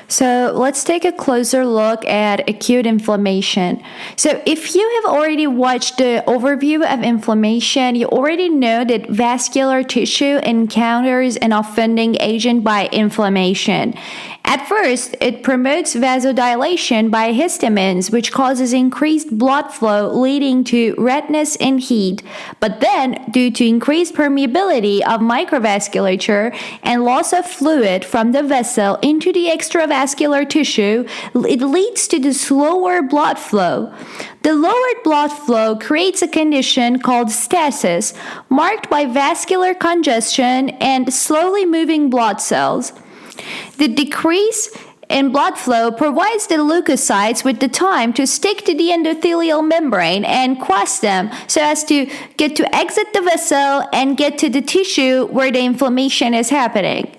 So let's take a closer look at acute inflammation. So if you have already watched the overview of inflammation, you already know that vascular tissue encounters an offending agent by inflammation. At first, it promotes vasodilation by histamines, which causes increased blood flow leading to redness and heat. But then, due to increased permeability of microvasculature and loss of fluid from the vessel into the extravascular tissue, it leads to the slower blood flow. The lowered blood flow creates a condition called stasis, marked by vascular congestion and slowly moving blood cells. The decrease in blood flow provides the leukocytes with the time to stick to the endothelial membrane and cross them so as to get to exit the vessel and get to the tissue where the inflammation is happening.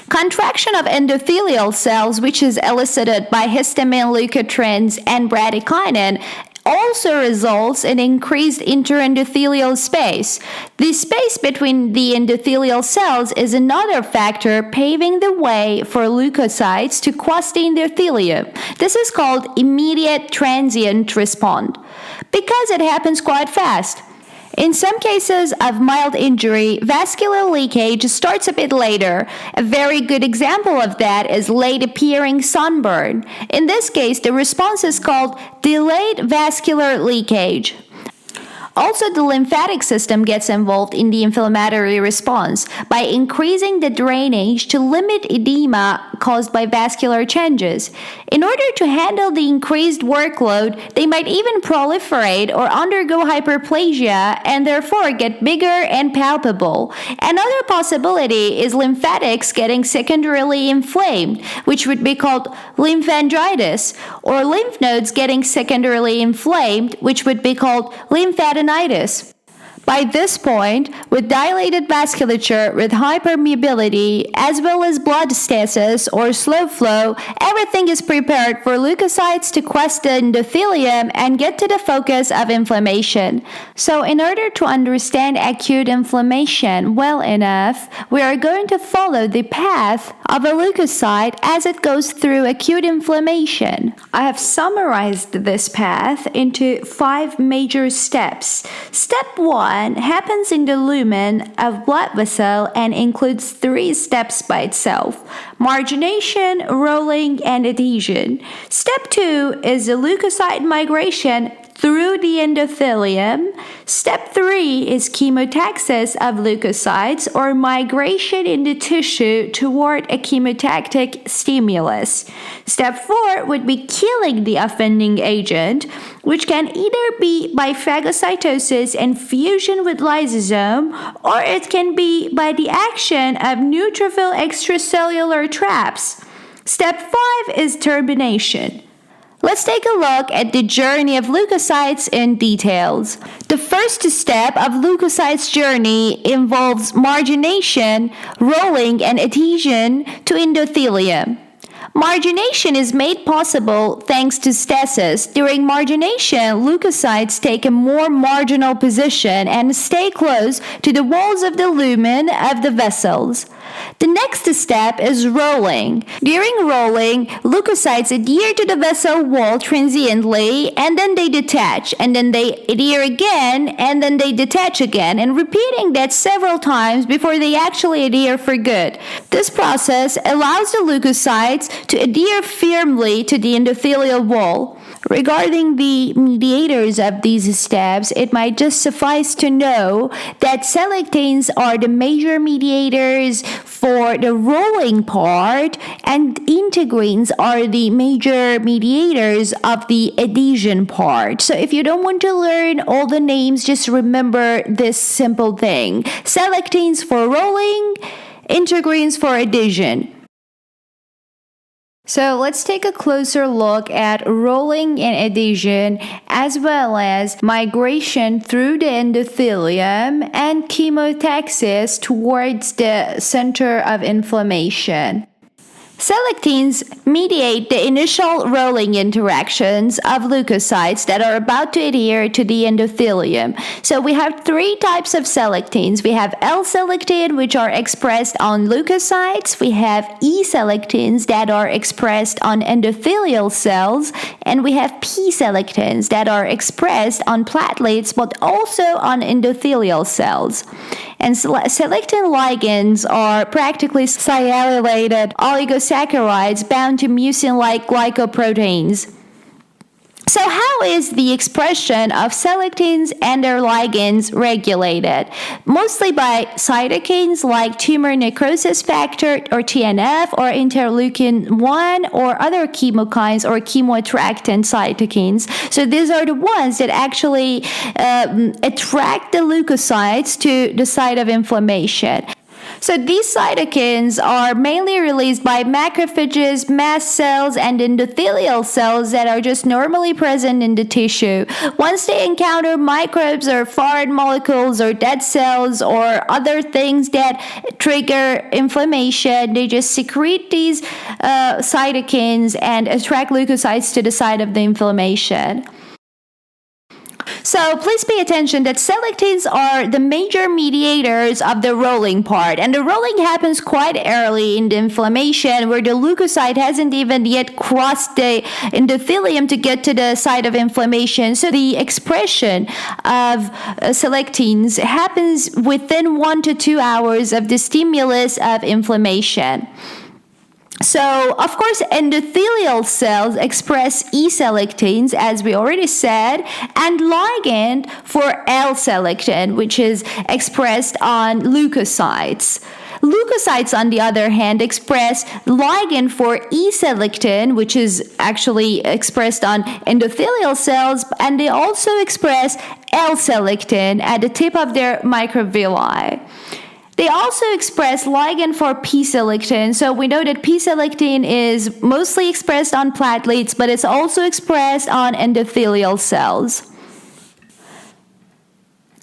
Contraction of endothelial cells, which is elicited by histamine leukotrienes and bradykinin, also results in increased interendothelial space. The space between the endothelial cells is another factor paving the way for leukocytes to cross the endothelium. This is called immediate transient response because it happens quite fast. In some cases of mild injury, vascular leakage starts a bit later. A very good example of that is late appearing sunburn. In this case, the response is called delayed vascular leakage. Also, the lymphatic system gets involved in the inflammatory response by increasing the drainage to limit edema caused by vascular changes. In order to handle the increased workload, they might even proliferate or undergo hyperplasia and therefore get bigger and palpable. Another possibility is lymphatics getting secondarily inflamed, which would be called lymphangitis, or lymph nodes getting secondarily inflamed, which would be called lymphadenitis. By this point, with dilated vasculature with high permeability, as well as blood stasis or slow flow, everything is prepared for leukocytes to cross the endothelium and get to the focus of inflammation. So in order to understand acute inflammation well enough, we are going to follow the path of a leukocyte as it goes through acute inflammation. I have summarized this path into 5 major steps. Step 1 happens in the lumen of blood vessel and includes 3 steps by itself: margination, rolling, and adhesion. Step 2 is the leukocyte migration through the endothelium. Step 3 is chemotaxis of leukocytes, or migration in the tissue toward a chemotactic stimulus. Step 4 would be killing the offending agent, which can either be by phagocytosis and fusion with lysosome, or it can be by the action of neutrophil extracellular traps. Step 5 is termination. Let's take a look at the journey of leukocytes in details. The first step of leukocytes' journey involves margination, rolling, and adhesion to endothelium. Margination is made possible thanks to stasis. During margination, leukocytes take a more marginal position and stay close to the walls of the lumen of the vessels. The next step is rolling. During rolling, leukocytes adhere to the vessel wall transiently, and then they detach, and then they adhere again, and then they detach again, and repeating that several times before they actually adhere for good. This process allows the leukocytes to adhere firmly to the endothelial wall. Regarding the mediators of these steps, it might just suffice to know that cytokines are the major mediators for the rolling part, and integrins are the major mediators of the adhesion part. So if you don't want to learn all the names, just remember this simple thing: cytokines for rolling, integrins for adhesion. So let's take a closer look at rolling and adhesion, as well as migration through the endothelium and chemotaxis towards the center of inflammation. Selectins mediate the initial rolling interactions of leukocytes that are about to adhere to the endothelium. So we have three types of selectins. We have L-selectin, which are expressed on leukocytes. We have E-selectins that are expressed on endothelial cells. And we have P-selectins that are expressed on platelets, but also on endothelial cells. And selectin ligands are practically sialylated oligosaccharides bound to mucin-like glycoproteins. So how is the expression of selectins and their ligands regulated? Mostly by cytokines like tumor necrosis factor or TNF or interleukin-1 or other chemokines or chemoattractant cytokines. So these are the ones that actually attract the leukocytes to the site of inflammation. So these cytokines are mainly released by macrophages, mast cells, and endothelial cells that are just normally present in the tissue. Once they encounter microbes or foreign molecules or dead cells or other things that trigger inflammation, they just secrete these cytokines and attract leukocytes to the site of the inflammation. So please pay attention that selectins are the major mediators of the rolling part, and the rolling happens quite early in the inflammation where the leukocyte hasn't even yet crossed the endothelium to get to the site of inflammation. So the expression of selectins happens within 1 to 2 hours of the stimulus of inflammation. So, of course, endothelial cells express E-selectins, as we already said, and ligand for L-selectin, which is expressed on leukocytes. Leukocytes, on the other hand, express ligand for E-selectin, which is actually expressed on endothelial cells, and they also express L-selectin at the tip of their microvilli. They also express ligand for P-selectin. So we know that P-selectin is mostly expressed on platelets, but it's also expressed on endothelial cells.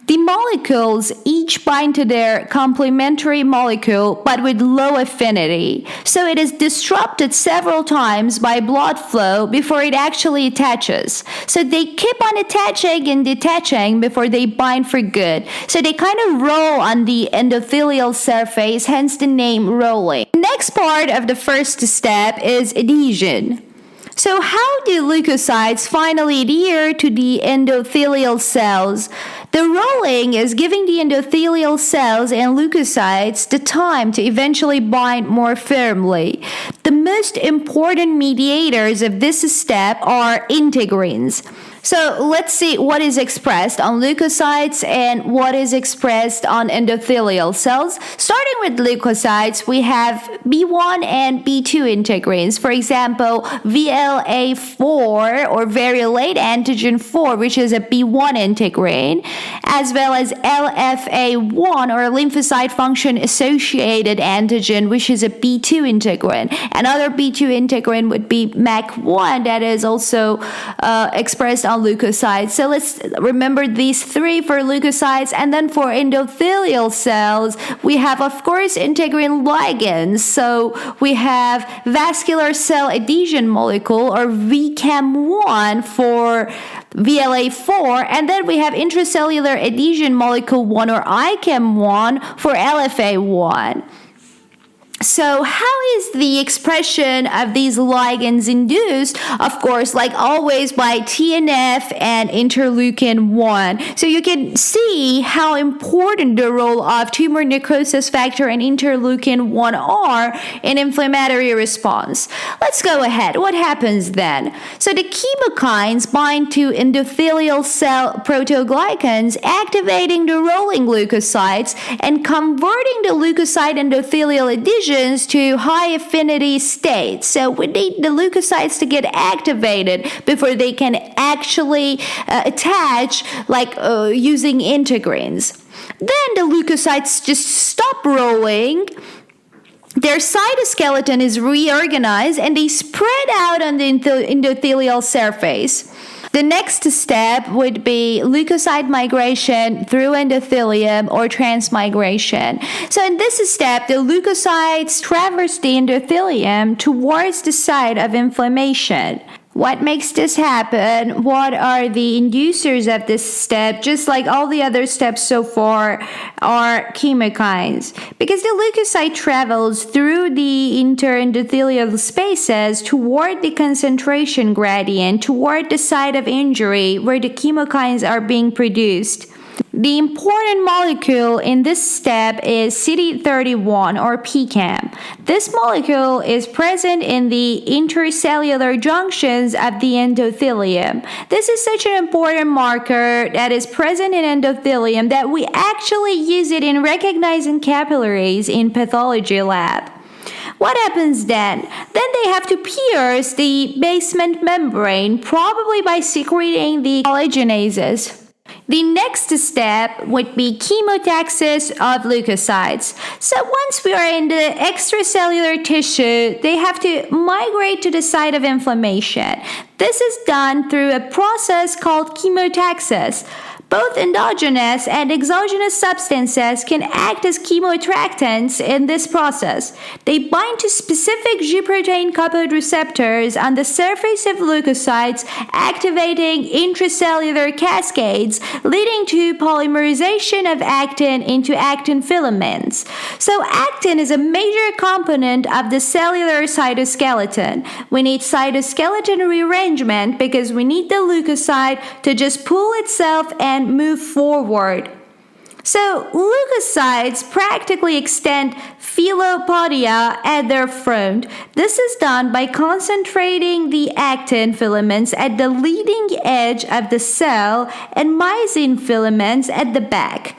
The molecules each bind to their complementary molecule, but with low affinity. So it is disrupted several times by blood flow before it actually attaches. So they keep on attaching and detaching before they bind for good. So they kind of roll on the endothelial surface, hence the name rolling. The next part of the first step is adhesion. So how do leukocytes finally adhere to the endothelial cells? The rolling is giving the endothelial cells and leukocytes the time to eventually bind more firmly. The most important mediators of this step are integrins. So let's see what is expressed on leukocytes and what is expressed on endothelial cells. Starting with leukocytes, we have B1 and B2 integrins. For example, VLA4 or very late antigen 4, which is a B1 integrin, as well as LFA1 or lymphocyte function associated antigen, which is a B2 integrin. Another B2 integrin would be MAC1 that is also expressed on leukocytes. So let's remember these three for leukocytes, and then for endothelial cells we have, of course, integrin ligands. So we have vascular cell adhesion molecule or VCAM1 for VLA4, and then we have intracellular adhesion molecule 1 or ICAM1 for LFA1. So how is the expression of these ligands induced? Of course, like always, by TNF and interleukin-1. So you can see how important the role of tumor necrosis factor and interleukin-1 are in inflammatory response. Let's go ahead. What happens then? So the chemokines bind to endothelial cell protoglycans, activating the rolling leukocytes and converting the leukocyte endothelial adhesion to high affinity states. So we need the leukocytes to get activated before they can actually attach, like using integrins. Then the leukocytes just stop rolling. Their cytoskeleton is reorganized and they spread out on the endothelial surface. The next step would be leukocyte migration through endothelium or transmigration. So in this step, the leukocytes traverse the endothelium towards the site of inflammation. What makes this happen? What are the inducers of this step? Just like all the other steps so far are chemokines. Because the leukocyte travels through the interendothelial spaces toward the concentration gradient, toward the site of injury where the chemokines are being produced. The important molecule in this step is CD31 or PCAM. This molecule is present in the intercellular junctions of the endothelium. This is such an important marker that is present in endothelium that we actually use it in recognizing capillaries in pathology lab. What happens then? Then they have to pierce the basement membrane, probably by secreting the collagenases. The next step would be chemotaxis of leukocytes. So once we are in the extracellular tissue, they have to migrate to the site of inflammation. This is done through a process called chemotaxis. Both endogenous and exogenous substances can act as chemoattractants in this process. They bind to specific G protein-coupled receptors on the surface of leukocytes, activating intracellular cascades, leading to polymerization of actin into actin filaments. So actin is a major component of the cellular cytoskeleton. We need cytoskeleton rearrangement because we need the leukocyte to just pull itself and move forward. So leukocytes practically extend philopodia at their front. This is done by concentrating the actin filaments at the leading edge of the cell and myosin filaments at the back.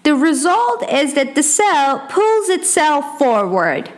The result is that the cell pulls itself forward.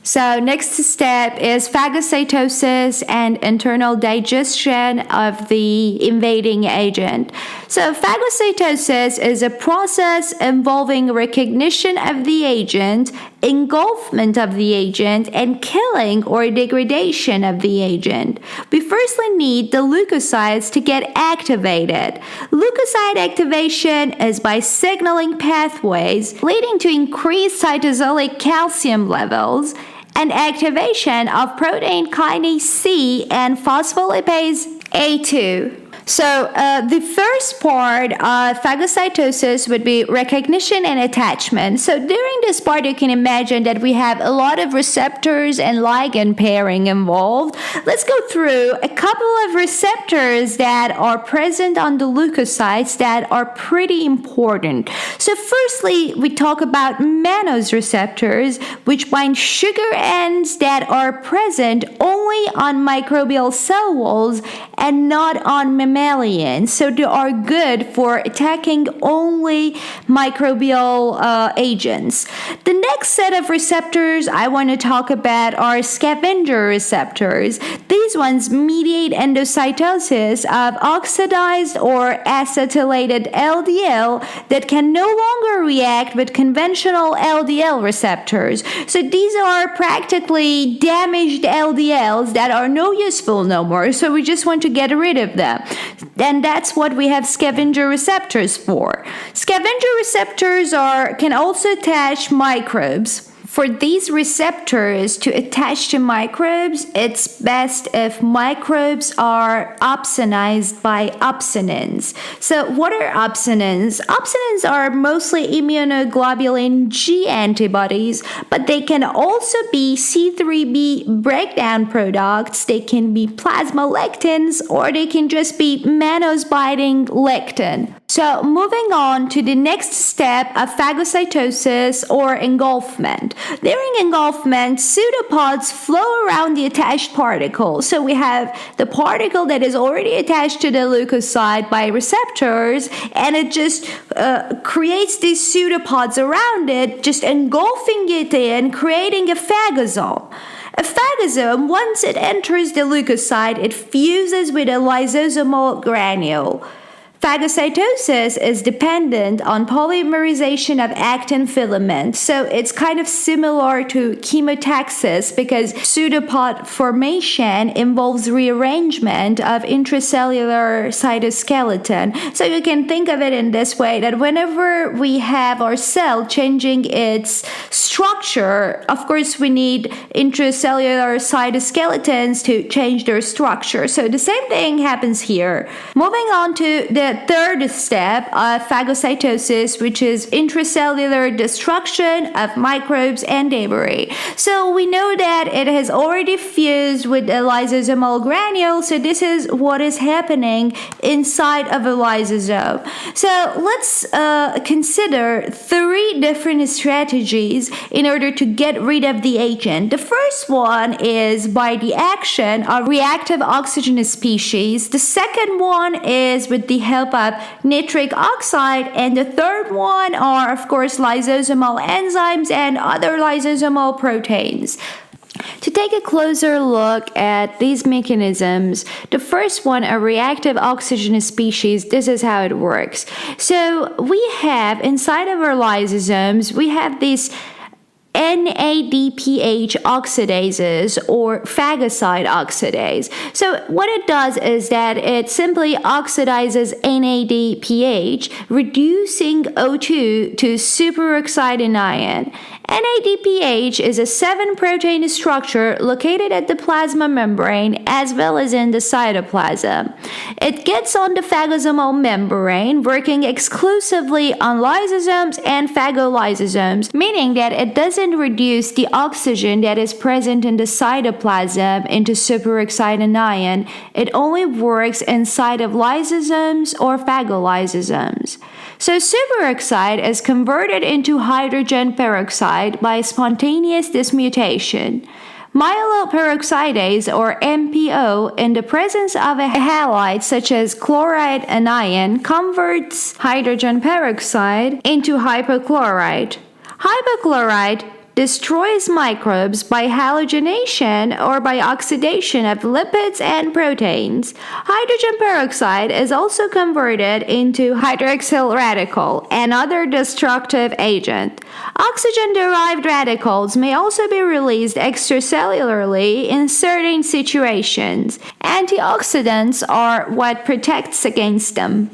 So next step is phagocytosis and internal digestion of the invading agent. So phagocytosis is a process involving recognition of the agent, engulfment of the agent, and killing or degradation of the agent. We firstly need the leukocytes to get activated. Leukocyte activation is by signaling pathways leading to increased cytosolic calcium levels and activation of protein kinase C and phospholipase A2. So the first part of phagocytosis would be recognition and attachment. So during this part, you can imagine that we have a lot of receptors and ligand pairing involved. Let's go through a couple of receptors that are present on the leukocytes that are pretty important. So firstly, we talk about mannose receptors, which bind sugar ends that are present only on microbial cell walls and not on mammalian. So they are good for attacking only microbial agents. The next set of receptors I want to talk about are scavenger receptors. These ones mediate endocytosis of oxidized or acetylated LDL that can no longer react with conventional LDL receptors. So these are practically damaged LDLs that are no useful no more. So we just want to get rid of them. And that's what we have scavenger receptors for. Scavenger receptors can also attach microbes. For these receptors to attach to microbes, it's best if microbes are opsonized by opsonins. So what are opsonins? Opsonins are mostly immunoglobulin G antibodies, but they can also be C3b breakdown products. They can be plasma lectins, or they can just be mannose-binding lectin. So moving on to the next step of phagocytosis or engulfment. During engulfment, pseudopods flow around the attached particle. So we have the particle that is already attached to the leukocyte by receptors, and it just creates these pseudopods around it, just engulfing it in, creating a phagosome. A phagosome, once it enters the leukocyte, it fuses with a lysosomal granule. Phagocytosis is dependent on polymerization of actin filaments, so it's kind of similar to chemotaxis because pseudopod formation involves rearrangement of intracellular cytoskeleton. So you can think of it in this way that whenever we have our cell changing its structure, of course we need intracellular cytoskeletons to change their structure. So the same thing happens here. Moving on to the third step of phagocytosis, which is intracellular destruction of microbes and debris. So we know that it has already fused with the lysosomal granule, so this is what is happening inside of a lysosome. So let's consider three different strategies in order to get rid of the agent. The first one is by the action of reactive oxygen species. The second one is with the help of nitric oxide, and the third one are of course lysosomal enzymes and other lysosomal proteins. To take a closer look at these mechanisms, the first one, a reactive oxygen species, this is how it works. So we have inside of our lysosomes, we have these NADPH oxidases or phagocyte oxidase. So what it does is that it simply oxidizes NADPH, reducing O2 to superoxide anion. NADPH is a 7-protein structure located at the plasma membrane as well as in the cytoplasm. It gets on the phagosomal membrane, working exclusively on lysosomes and phagolysosomes, meaning that it doesn't reduce the oxygen that is present in the cytoplasm into superoxide anion. It only works inside of lysosomes or phagolysosomes. So superoxide is converted into hydrogen peroxide by spontaneous dismutation. Myeloperoxidase, or MPO, in the presence of a halide such as chloride anion, converts hydrogen peroxide into hypochlorite. Hypochlorite destroys microbes by halogenation or by oxidation of lipids and proteins. Hydrogen peroxide is also converted into hydroxyl radical, another destructive agent. Oxygen-derived radicals may also be released extracellularly in certain situations. Antioxidants are what protects against them.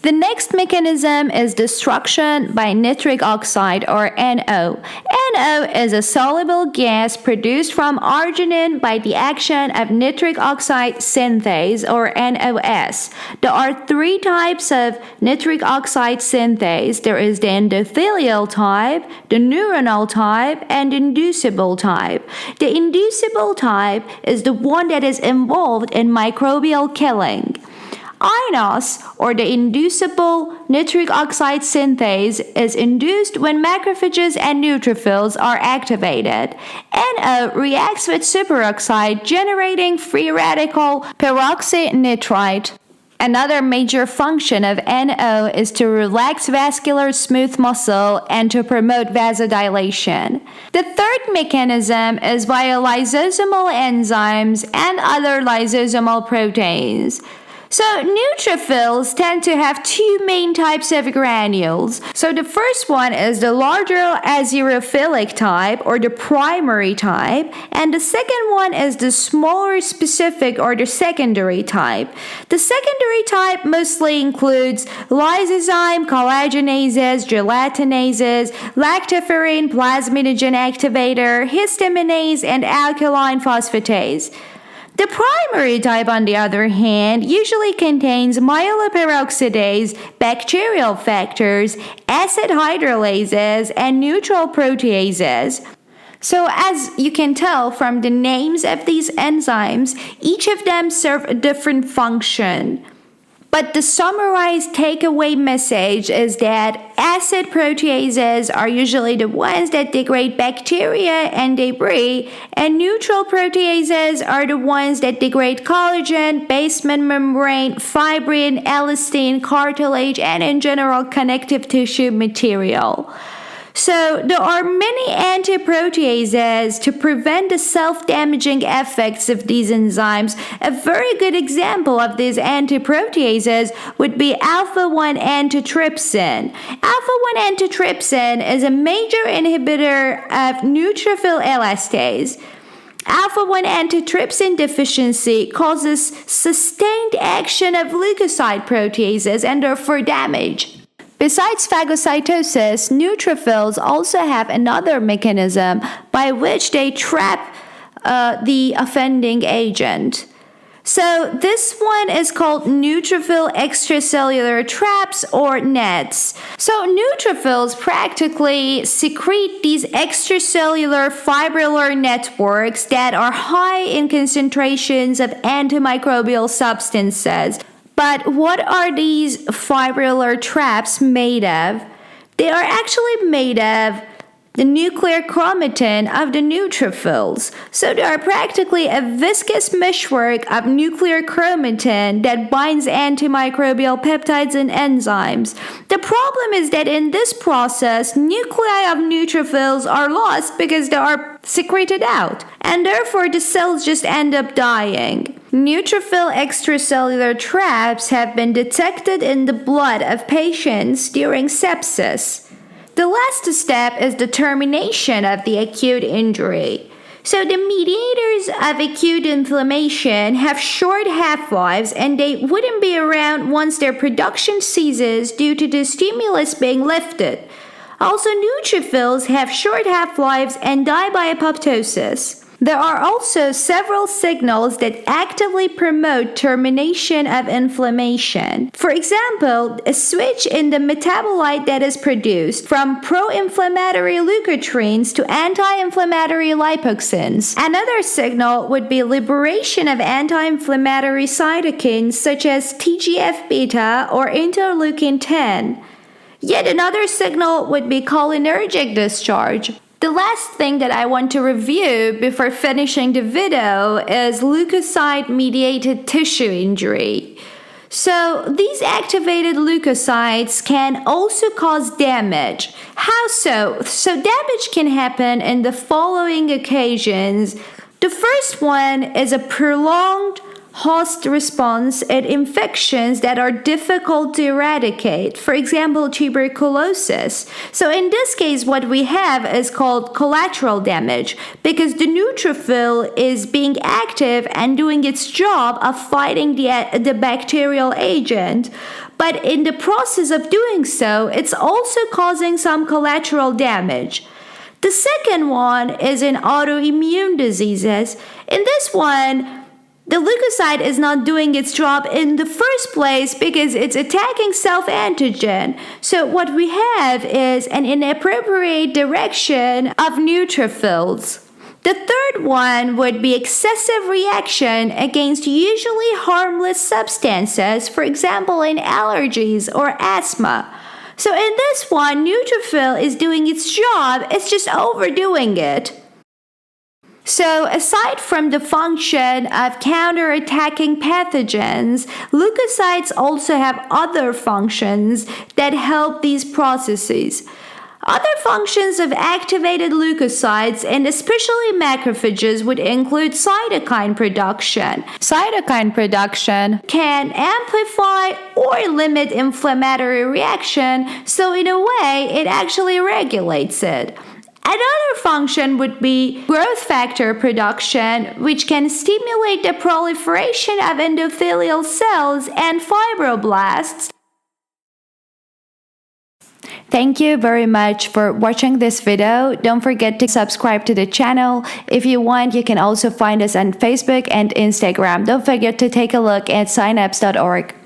The next mechanism is destruction by nitric oxide, or NO. NO is a soluble gas produced from arginine by the action of nitric oxide synthase, or NOS. There are three types of nitric oxide synthase. There is the endothelial type, the neuronal type, and inducible type. The inducible type is the one that is involved in microbial killing. INOS, or the inducible nitric oxide synthase, is induced when macrophages and neutrophils are activated. NO reacts with superoxide, generating free radical peroxynitrite. Another major function of NO is to relax vascular smooth muscle and to promote vasodilation. The third mechanism is via lysosomal enzymes and other lysosomal proteins. So neutrophils tend to have two main types of granules. So the first one is the larger azerophilic type, or the primary type, and the second one is the smaller specific, or the secondary type. The secondary type mostly includes lysozyme, collagenases, gelatinases, lactoferrin plasminogen activator, histaminase, and alkaline phosphatase. The primary type, on the other hand, usually contains myeloperoxidase, bacterial factors, acid hydrolases, and neutral proteases. So as you can tell from the names of these enzymes, each of them serve a different function. But the summarized takeaway message is that acid proteases are usually the ones that degrade bacteria and debris, and neutral proteases are the ones that degrade collagen, basement membrane, fibrin, elastin, cartilage, and in general connective tissue material. So there are many antiproteases to prevent the self-damaging effects of these enzymes. A very good example of these antiproteases would be alpha-1 antitrypsin. Alpha-1 antitrypsin is a major inhibitor of neutrophil elastase. Alpha-1 antitrypsin deficiency causes sustained action of leukocyte proteases and therefore damage. Besides phagocytosis, neutrophils also have another mechanism by which they trap the offending agent. So this one is called Neutrophil Extracellular Traps or NETs. So neutrophils practically secrete these extracellular fibrillar networks that are high in concentrations of antimicrobial substances. But what are these fibrillar traps made of? They are actually made of the nuclear chromatin of the neutrophils. So they are practically a viscous meshwork of nuclear chromatin that binds antimicrobial peptides and enzymes. The problem is that in this process, nuclei of neutrophils are lost because they are secreted out, and therefore the cells just end up dying. Neutrophil extracellular traps have been detected in the blood of patients during sepsis. The last step is the termination of the acute injury. So the mediators of acute inflammation have short half-lives and they wouldn't be around once their production ceases due to the stimulus being lifted. Also, neutrophils have short half-lives and die by apoptosis. There are also several signals that actively promote termination of inflammation. For example, a switch in the metabolite that is produced from pro-inflammatory leukotrienes to anti-inflammatory lipoxins. Another signal would be liberation of anti-inflammatory cytokines such as TGF-beta or interleukin-10. Yet another signal would be cholinergic discharge. The last thing that I want to review before finishing the video is leukocyte-mediated tissue injury. So these activated leukocytes can also cause damage. How so? So damage can happen in the following occasions. The first one is a prolonged host response at infections that are difficult to eradicate, for example, tuberculosis. So in this case, what we have is called collateral damage because the neutrophil is being active and doing its job of fighting the bacterial agent. But in the process of doing so, it's also causing some collateral damage. The second one is in autoimmune diseases. In this one, the leukocyte is not doing its job in the first place because it's attacking self-antigen. So what we have is an inappropriate direction of neutrophils. The third one would be excessive reaction against usually harmless substances, for example in allergies or asthma. So in this one, neutrophil is doing its job, it's just overdoing it. So aside from the function of counterattacking pathogens, leukocytes also have other functions that help these processes. Other functions of activated leukocytes and especially macrophages would include cytokine production. Cytokine production can amplify or limit inflammatory reaction, so in a way, it actually regulates it. Another function would be growth factor production, which can stimulate the proliferation of endothelial cells and fibroblasts. Thank you very much for watching this video. Don't forget to subscribe to the channel. If you want, you can also find us on Facebook and Instagram. Don't forget to take a look at synapse.org.